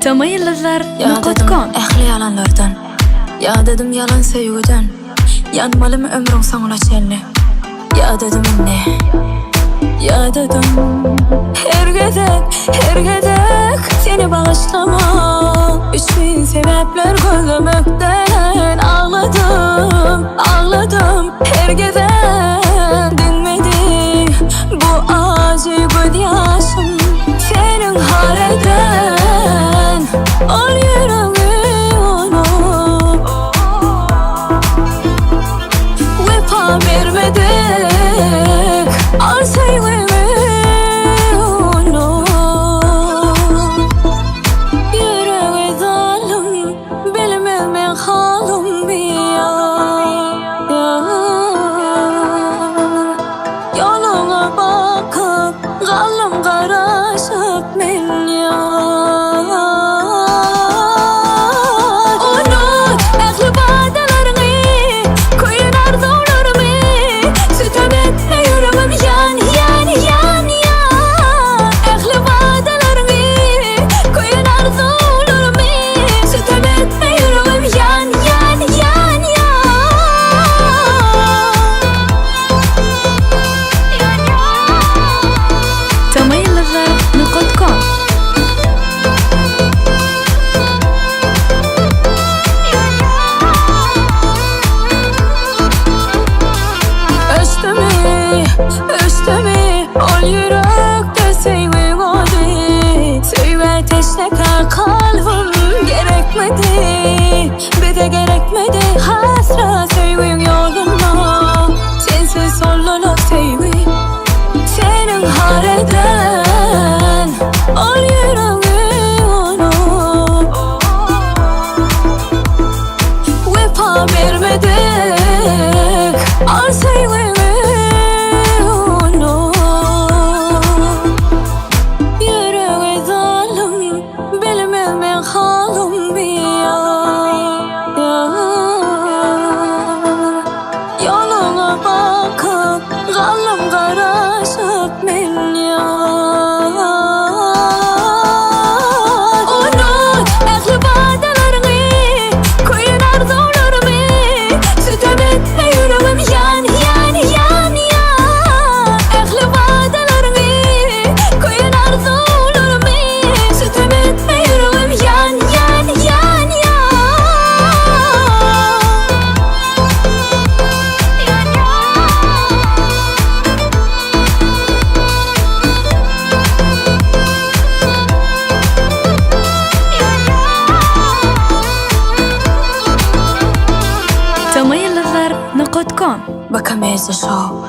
Tamayıldızlar.com Ehli yalanlardan, ya dedim yalan sevgiden. Yanmalım ömrün sonuna çelli. Ya dedim ne? Ya dedim her gedek seni bağışlama. 3000 sebepler gözlemekten ağladım her gedek dinmedi bu acı gözyaşım senin haleden. Al yüreği onu vefa vermedik, al sevgimi onu. Yüreği zalim, bilmem ben halim ya. Yoluna bakıp kalım karışıp men ya. Üstüme ol yürekte sevgi oldu. Sevgi teşnekar kalbim gerekmedi. Bir de gerekmedi hasret sevgin yoluna. Sensiz soluna sevgi senin haleden. Ol yüreği onu vefa vermedik, al sevgimi. Yoluna bakıp kalım karışıp men ya. Unut ehli vadalarını, koyun arzularımı. Sütem etme yüreğim yan yan yan ya. Ehli vadalarını, koyun arzularımı. Sütem etme yüreğim yan yan yan ya. Tamayıldızlar.com Bakamayız show.